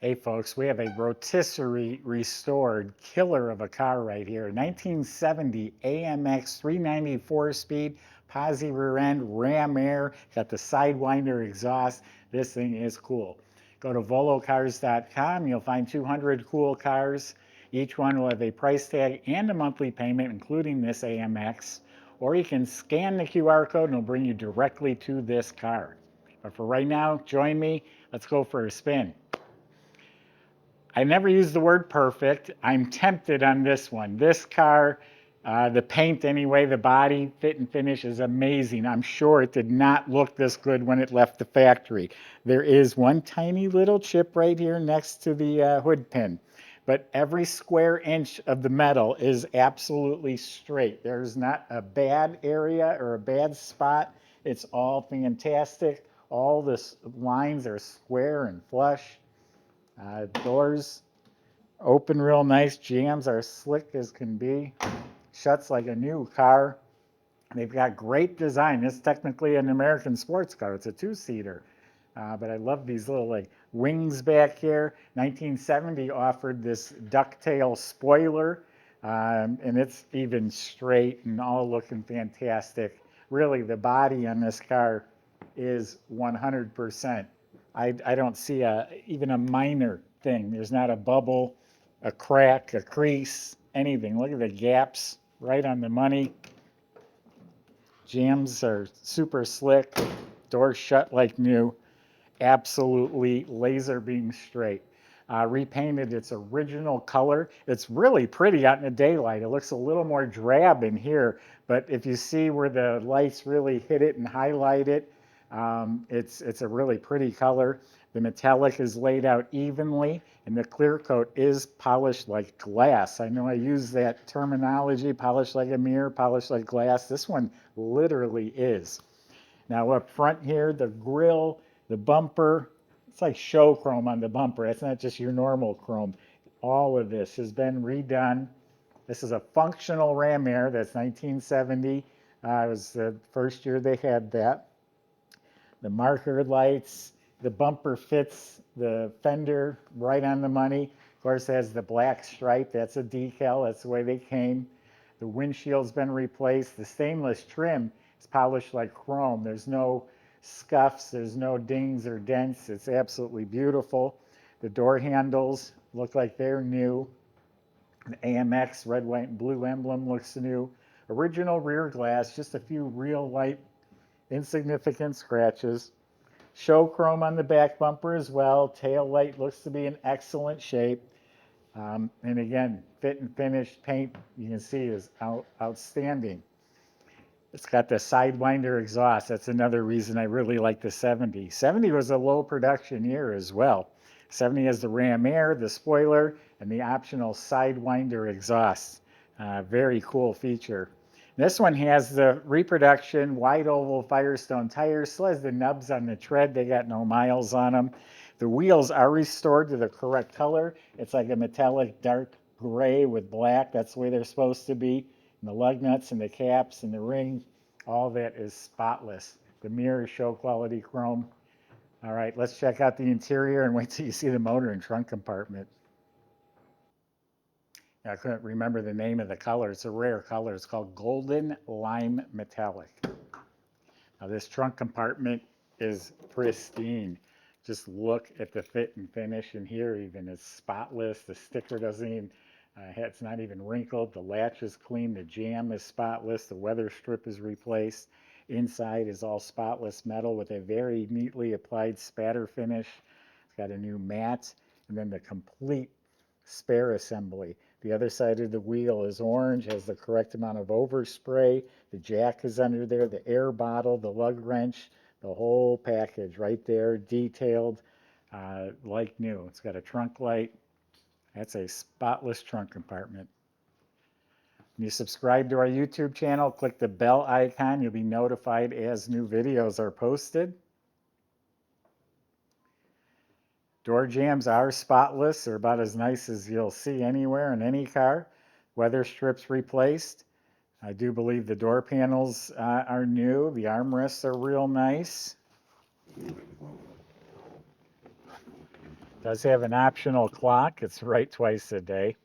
Hey folks, we have a rotisserie restored killer of a car right here. 1970 AMX 394 speed, posi rear end, ram air, got the Sidewinder exhaust. This thing is cool. Go to volocars.com, you'll find 200 cool cars. Each one will have a price tag and a monthly payment, including this AMX. Or you can scan the QR code and it'll bring you directly to this car. But for right now, join me. Let's go for a spin. I never use the word perfect. I'm tempted on this one. This car, the paint anyway, the body, fit and finish is amazing. I'm sure it did not look this good when it left the factory. There is one tiny little chip right here next to the hood pin, but every square inch of the metal is absolutely straight. There's not a bad area or a bad spot. It's all fantastic. All the lines are square and flush. Doors open real nice. Jams are slick as can be. Shuts like a new car. They've got great design. This is technically an American sports car. It's a two-seater. But I love these little like wings back here. 1970 offered this ducktail spoiler. And it's even straight and all looking fantastic. Really, the body on this car is 100%. I don't see even a minor thing. There's not a bubble, a crack, a crease, anything. Look at the gaps right on the money. Jams are super slick. Doors shut like new. Absolutely laser beam straight. Repainted its original color. It's really pretty out in the daylight. It looks a little more drab in here, but if you see where the lights really hit it and highlight it, it's a really pretty color. The metallic is laid out evenly, and the clear coat is polished like glass. I know I use that terminology, polished like a mirror, polished like glass. This one literally is. Now up front here, the grille, the bumper, it's like show chrome on the bumper. It's not just your normal chrome. All of this has been redone. This is a functional ram air. That's 1970. It was the first year they had that. The marker lights, the bumper fits the fender right on the money. Of course, it has the black stripe. That's a decal. That's the way they came. The windshield's been replaced. The stainless trim is polished like chrome. There's no scuffs. There's no dings or dents. It's absolutely beautiful. The door handles look like they're new. The AMX red, white, and blue emblem looks new. Original rear glass, just a few real light, insignificant scratches. Show chrome on the back bumper as well. Tail light looks to be in excellent shape. And again, fit and finish paint, you can see is outstanding. It's got the Sidewinder exhaust. That's another reason I really like the 70. 70 was a low production year as well. 70 has the ram air, the spoiler, and the optional Sidewinder exhaust. Very cool feature. This one has the reproduction wide oval Firestone tires. Still has the nubs on the tread. They got no miles on them. The wheels are restored to the correct color. It's like a metallic dark gray with black. That's the way they're supposed to be. And the lug nuts and the caps and the ring, all that is spotless. The mirrors show quality chrome. All right, let's check out the interior and wait till you see the motor and trunk compartment. I couldn't remember the name of the color. It's a rare color. It's called Golden Lime Metallic. Now this trunk compartment is pristine. Just look at the fit and finish in here even. It's spotless. The sticker doesn't even, it's not even wrinkled. The latch is clean. The jam is spotless. The weather strip is replaced. Inside is all spotless metal with a very neatly applied spatter finish. It's got a new mat and then the complete spare assembly. The other side of the wheel is orange, has the correct amount of overspray. The jack is under there, the air bottle, the lug wrench, the whole package right there, detailed like new. It's got a trunk light. That's a spotless trunk compartment. When you subscribe to our YouTube channel, click the bell icon. You'll be notified as new videos are posted. Door jams are spotless. They're about as nice as you'll see anywhere in any car. Weather strips replaced. I do believe the door panels are new. The armrests are real nice. Does have an optional clock. It's right twice a day.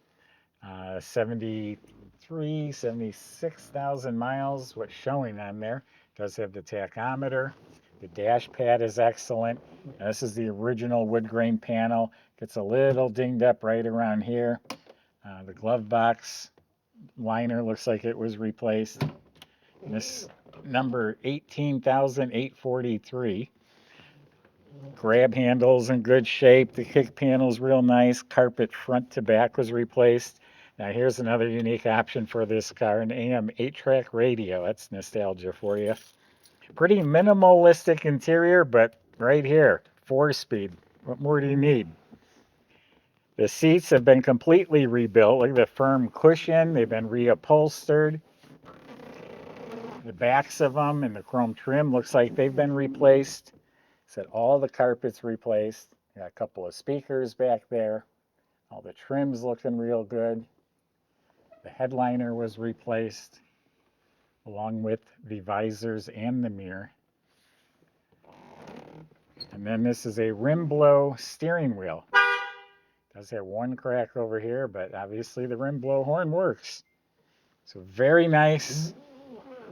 76,000 miles, what's showing on there. Does have the tachometer. The dash pad is excellent. Now, this is the original wood grain panel. Gets a little dinged up right around here. The glove box liner looks like it was replaced. And this number 18,843. Grab handle's in good shape. The kick panel's real nice. Carpet front to back was replaced. Now here's another unique option for this car, an AM 8-track radio. That's nostalgia for you. Pretty minimalistic interior, but right here, 4-speed. What more do you need? The seats have been completely rebuilt. Look at the firm cushion. They've been reupholstered. The backs of them and the chrome trim looks like they've been replaced. Said all the carpets replaced. Got a couple of speakers back there. All the trim's looking real good. The headliner was replaced along with the visors and the mirror. And then this is a rim blow steering wheel. Does have one crack over here, but obviously the rim blow horn works. So very nice,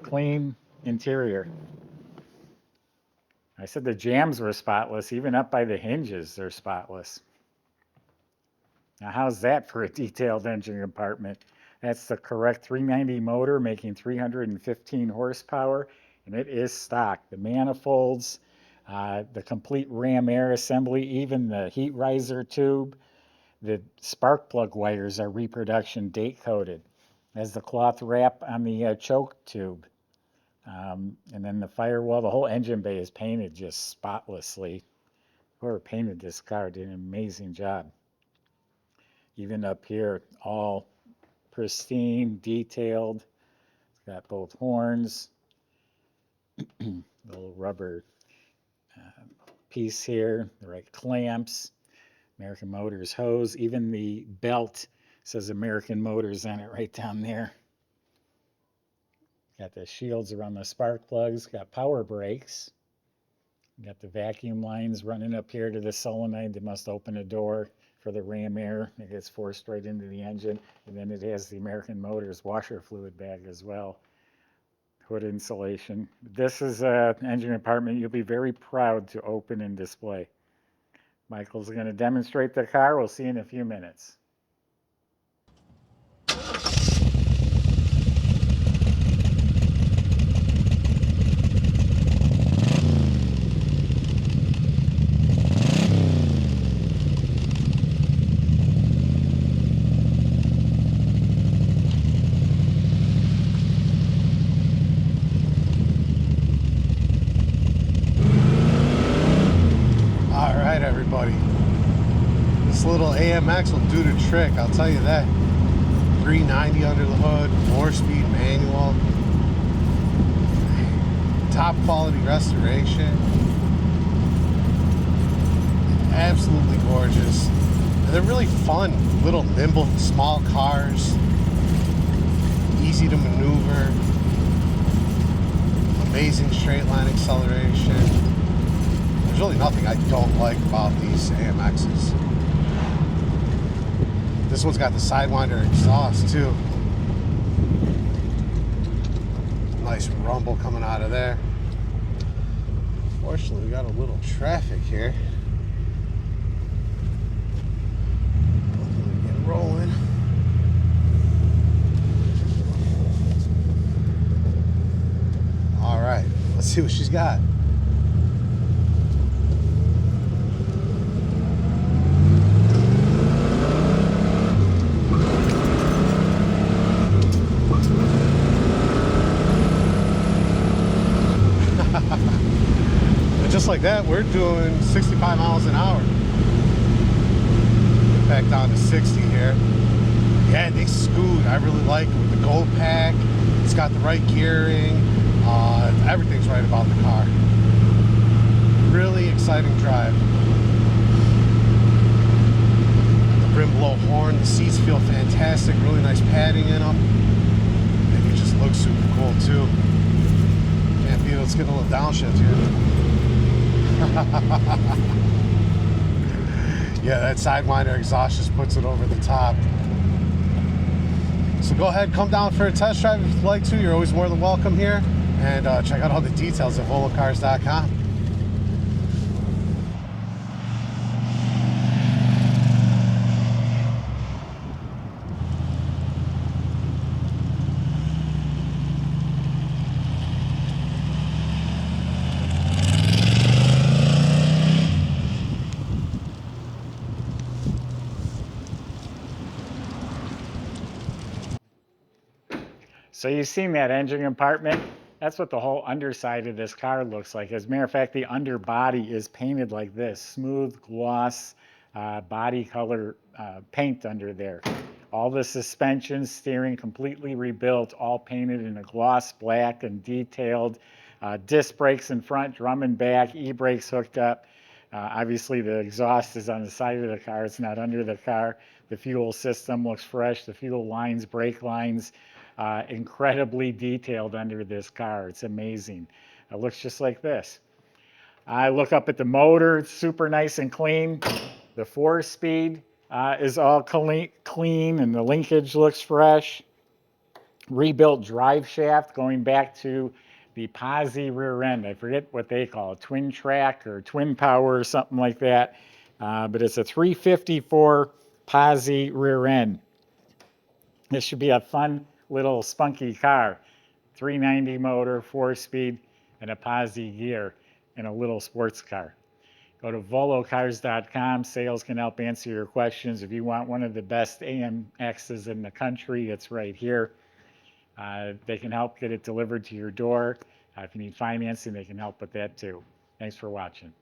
clean interior. I said the jambs were spotless. Even up by the hinges, they're spotless. Now, how's that for a detailed engine compartment? That's the correct 390 motor making 315 horsepower, and it is stock. The manifolds, the complete ram air assembly, even the heat riser tube, the spark plug wires are reproduction date coded. As the cloth wrap on the choke tube. And then the firewall, the whole engine bay is painted just spotlessly. Whoever painted this car did an amazing job. Even up here, all pristine, detailed. It's got both horns, little rubber piece here, the right clamps, American Motors hose. Even the belt says American Motors on it right down there. Got the shields around the spark plugs, got power brakes. Got the vacuum lines running up here to the solenoid that must open a door for the ram air. It gets forced right into the engine. And then it has the American Motors washer fluid bag as well. Hood insulation. This is an engine compartment you'll be very proud to open and display. Michael's going to demonstrate the car. We'll see you in a few minutes. This little AMX will do the trick, I'll tell you that. 390 under the hood, 4-speed manual, top quality restoration, absolutely gorgeous. And they're really fun, little nimble, small cars, easy to maneuver, amazing straight line acceleration. There's really nothing I don't like about these AMXs. This one's got the Sidewinder exhaust too. Nice rumble coming out of there. Fortunately, we got a little traffic here. Hopefully get rolling. All right, let's see what she's got. Just like that, we're doing 65 miles an hour. Back down to 60 here. Yeah, they scoot. I really like it with the Gold Pack. It's got the right gearing. Everything's right about the car. Really exciting drive. The rim blow horn. The seats feel fantastic. Really nice padding in them. And it just looks super cool too. Can't beat it. Let's get a little downshift here. Yeah, that Sidewinder exhaust just puts it over the top. So go ahead, come down for a test drive if you'd like to. You're always more than welcome here. And check out all the details at volocars.com. So you've seen that engine compartment. That's what the whole underside of this car looks like. As a matter of fact, the underbody is painted like this, smooth gloss body color paint under there. All the suspension, steering completely rebuilt, all painted in a gloss black and detailed. Disc brakes in front, drum and back, e-brakes hooked up. Obviously the exhaust is on the side of the car, it's not under the car. The fuel system looks fresh, the fuel lines, brake lines, incredibly detailed under this car. It's amazing. It looks just like this. I look up at the motor, it's super nice and clean. The 4-speed is all clean and the linkage looks fresh. Rebuilt drive shaft going back to the posi rear end. I forget what they call it, twin track or twin power or something like that. But it's a 354 posi rear end. This should be a fun little spunky car. 390 motor, 4-speed, and a posi gear in a little sports car. Go to volocars.com. Sales can help answer your questions. If you want one of the best AMXs in the country, it's right here. They can help get it delivered to your door. If you need financing, they can help with that too. Thanks for watching.